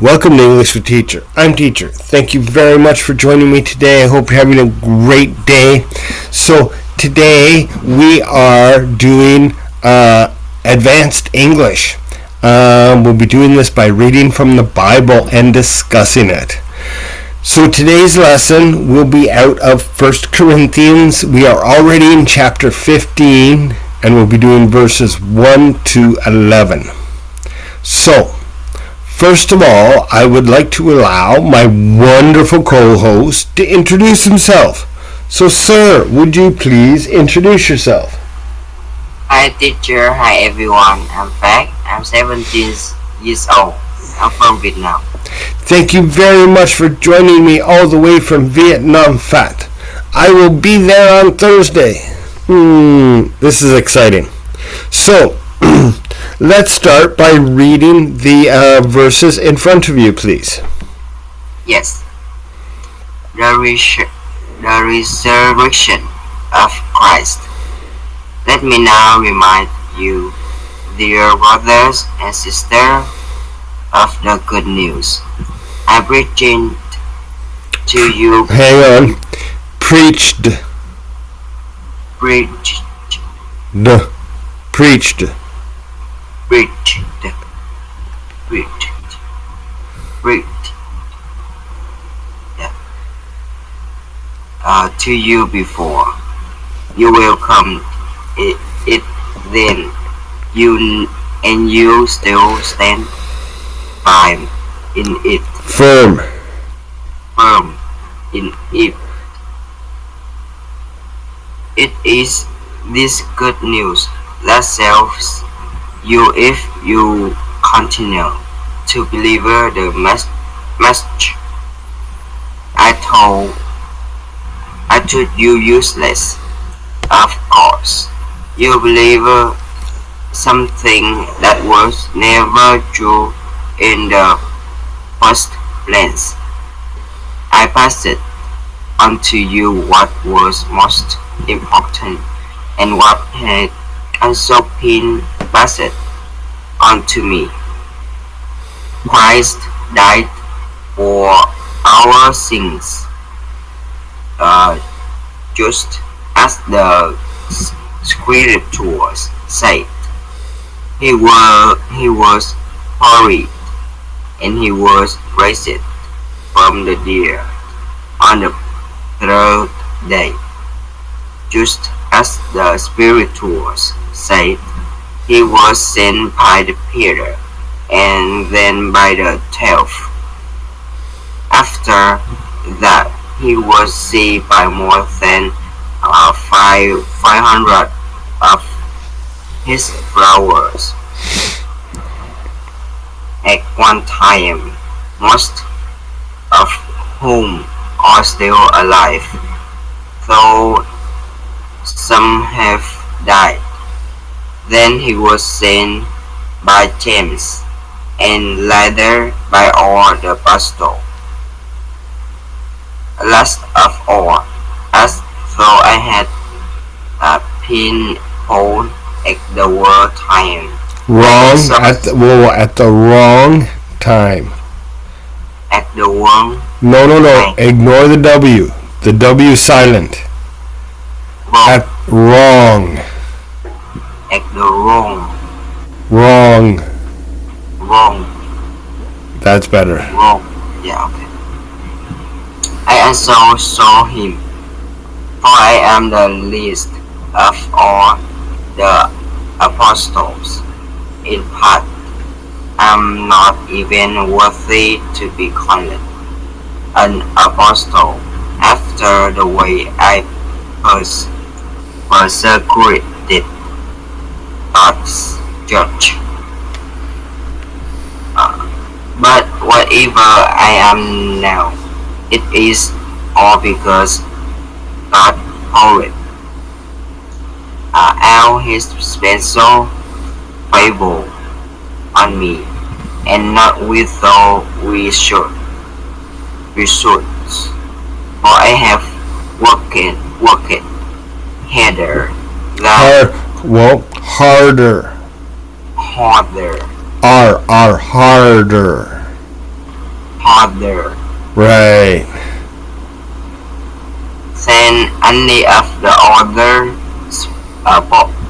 Welcome to English with Teacher. I'm Teacher. Thank you very much for joining me today. I hope you're having a great day. So today we are doing advanced English. We'll be doing this by reading from the Bible and discussing it. So today's lesson will be out of 1 Corinthians. We are already in chapter 15 and we'll be doing verses 1 to 11. So, first of all, I would like to allow my wonderful co-host to introduce himself. So, sir, would you please introduce yourself? Hi teacher, hi everyone. I'm Phat. I'm 17 years old. I'm from Vietnam. Thank you very much for joining me all the way from Vietnam, Phat. I will be there on Thursday. This is exciting. So, let's start by reading the verses in front of you, please. Yes. The resurrection of Christ. Let me now remind you, dear brothers and sisters, of the good news I preached to you. Hang on. Preached. Preached. Preached. Preached. Preached. Preached. Yeah. To you before. You welcomed it then. You still stand by in it. Firm in it. It is this good news that saves you if you continue to believe the message I told you useless. Of course, you believe something that was never true in the first place. I passed it on to you what was most important and what had also been passed on to me. Christ died for our sins, just as the scriptures said. He was buried and he was raised from the dead on the third day, just as the scriptures said. He was sent by the Peter and then by the 12. After that, he was seen by more than 500 of his followers at one time, most of whom are still alive, though some have died. Then he was sent by James, and later by all the apostles. Last of all, as though I had been born at the wrong time. At the wrong time. At the wrong No. time. Ignore the W. The W is silent. Wrong. At wrong. At the wrong. Wrong. Wrong. That's better. Wrong. Yeah, okay. I also saw him, for I am the least of all the apostles. In part, I am not even worthy to be called an apostle after the way I persecuted God's church. But whatever I am now, it is all because God poured out His special favor on me, and not without resource. For I have worked harder Harder. harder Harder. Father. Right. Then any of the other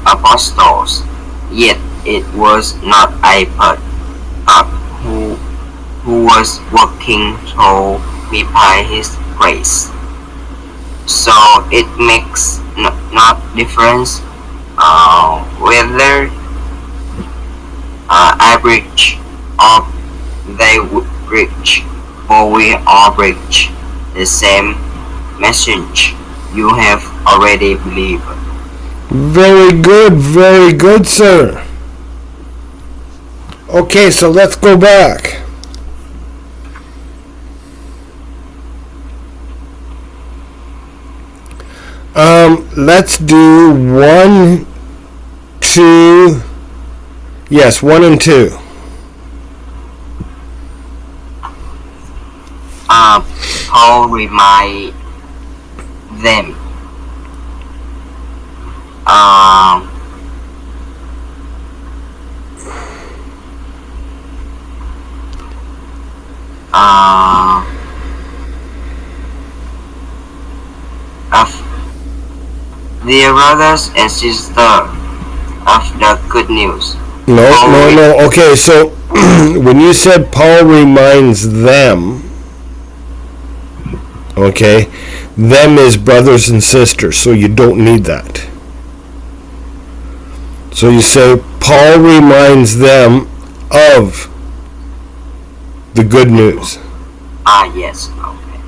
apostles, yet it was not Phat who was working to repay his grace. So it makes not difference whether I preach or they preach, for we all preach the same message you have already believed. Very good, sir. Okay, so let's go back. Let's do 1, 2. Yes, 1 and 2. Paul remind them of dear brothers and sisters of the good news. No. Okay, so when you said Paul reminds them, okay, them is brothers and sisters, so you don't need that. So you say Paul reminds them of the good news. Yes, okay.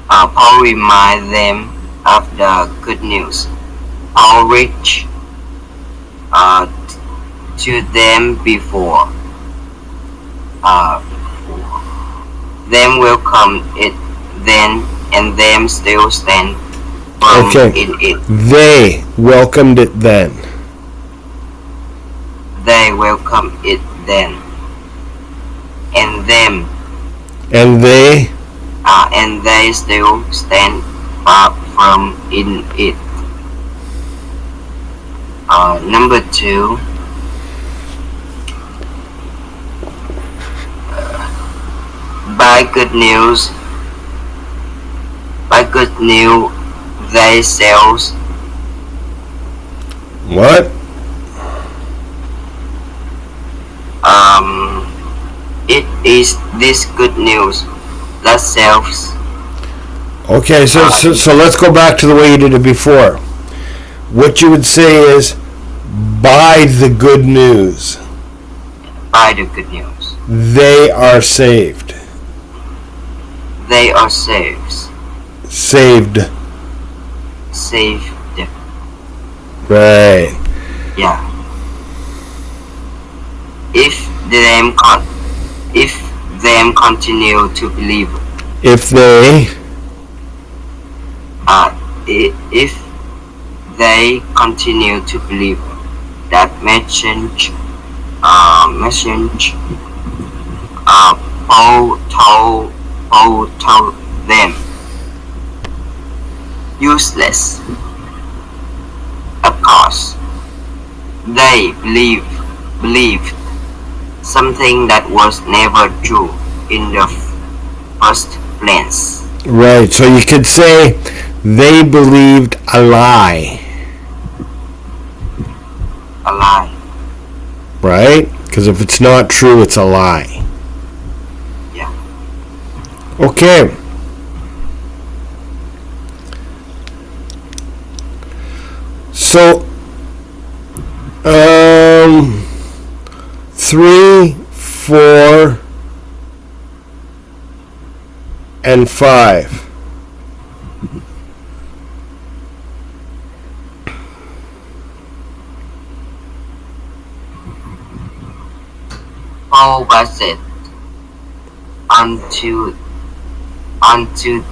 Paul remind them of the good news. Paul reached to them before. Them welcome it then, and them still stand firm in it. They welcomed it then. They welcome it then, and them. And they. And they still stand firm in it. Number 2. By good news they selves. What? It is this good news that selves. Okay, so let's go back to the way you did it before. What you would say is, by the good news. By the good news. They are saved. They are saved. Saved. Saved. Right. Yeah. If them continue to believe. If they. If they continue to believe that message. Paul told them useless. Of course, they believed something that was never true in the first place. Right, so you could say they believed a lie. A lie. Right? Because if it's not true, it's a lie. Yeah. Okay. So, 3, 4, and 5. Paul was it unto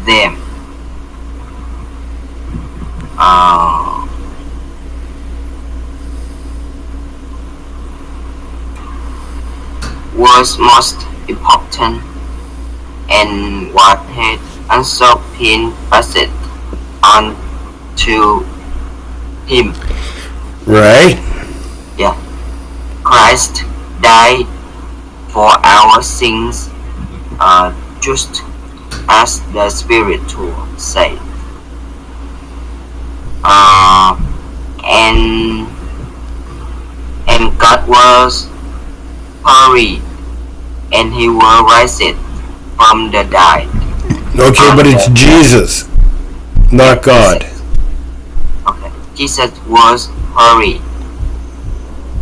them. Was most important, and what had also been passed on to him. Right? Yeah. Christ died for our sins, just as the Spiritual said. And God was buried, and he will rise it from the dead. Okay, but it's Jesus, not God. Okay, Jesus was buried,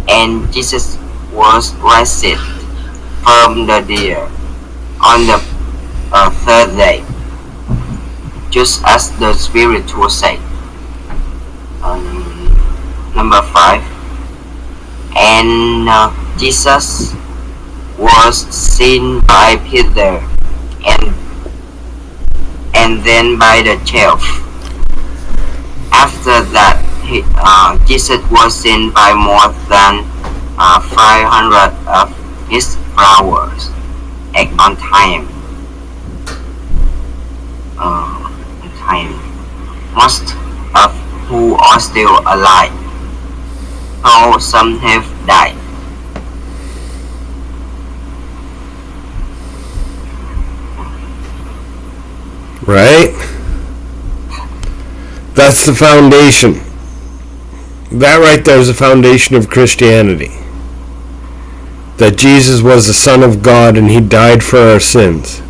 and Jesus was raised from the dead on the third day, just as the Spiritual said. Number 5. And Jesus was seen by Peter and then by the 12. After that, Jesus was seen by more than 500 of his followers at on time. Most of who are still alive, though some have died. Right? That's the foundation. That right there is the foundation of Christianity. That Jesus was the Son of God and he died for our sins.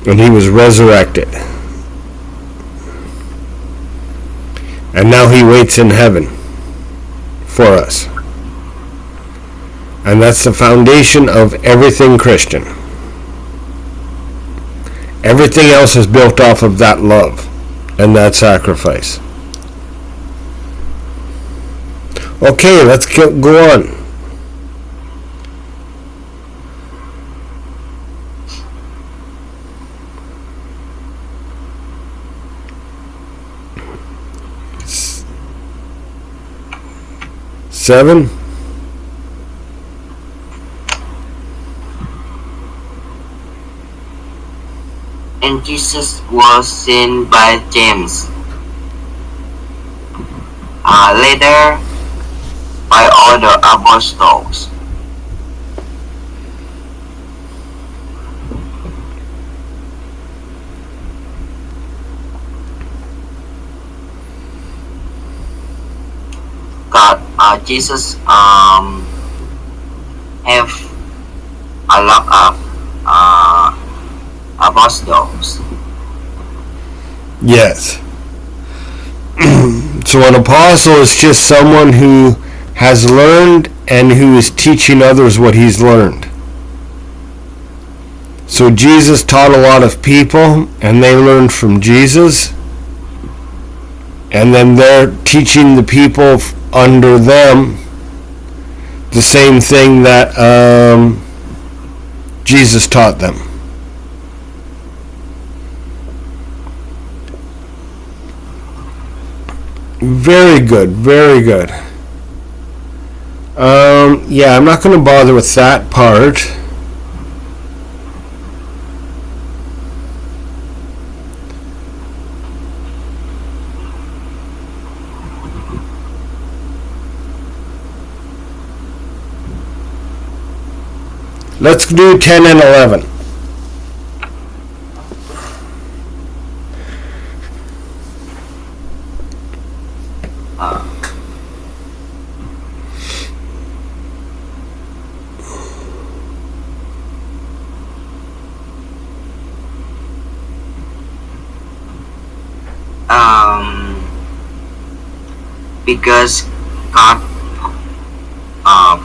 And he was resurrected. And now he waits in heaven for us. And that's the foundation of everything Christian. Everything else is built off of that love and that sacrifice. Okay, let's go on. Seven. And Jesus was seen by James. Later, by all the apostles. Jesus have a lot of apostles. Yes. So an apostle is just someone who has learned and who is teaching others what he's learned. So Jesus taught a lot of people and they learned from Jesus. And then they're teaching the people under them the same thing that Jesus taught them. Very good, very good. Yeah, I'm not going to bother with that part. Let's do 10 and 11.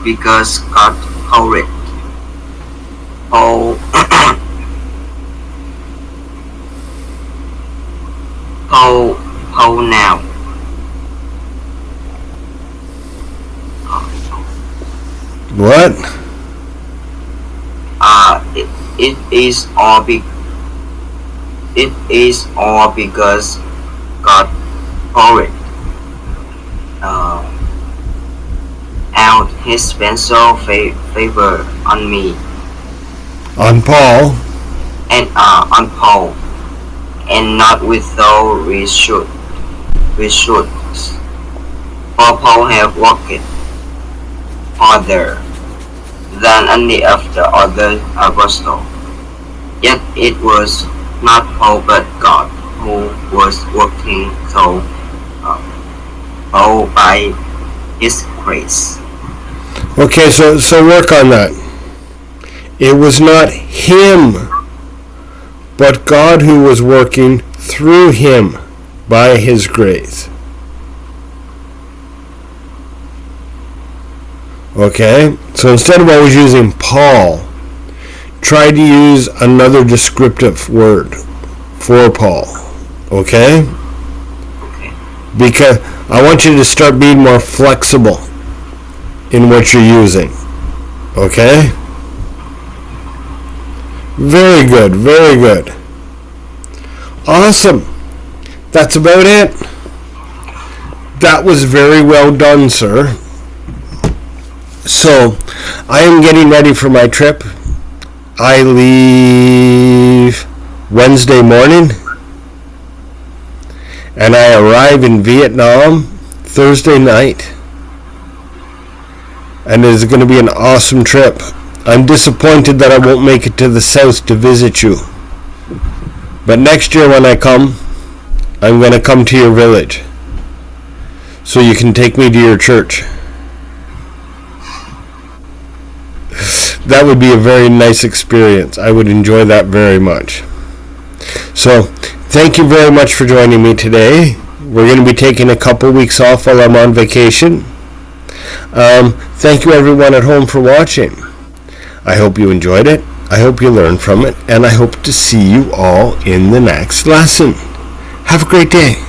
Because God hold it. Hold now. What? It is all because God poured out his special favor on me. On Paul. And on Paul. And not without we should. For Paul have worked farther than any of the other apostles. Yet it was not Paul but God who was working through Paul by His grace. Okay, so work on that. It was not him, but God who was working through him by His grace. Okay, so instead of always using Paul, try to use another descriptive word for Paul. Okay? Okay. Because I want you to start being more flexible in what you're using. Okay? Very good, very good. Awesome. That's about it. That was very well done, sir. So, I am getting ready for my trip. I leave Wednesday morning, and I arrive in Vietnam Thursday night. And it is going to be an awesome trip. I'm disappointed that I won't make it to the south to visit you. But next year when I come, I'm going to come to your village, so you can take me to your church. That would be a very nice experience. I would enjoy that very much. So, thank you very much for joining me today. We're going to be taking a couple weeks off while I'm on vacation. Thank you everyone at home for watching. I hope you enjoyed it. I hope you learned from it. And I hope to see you all in the next lesson. Have a great day.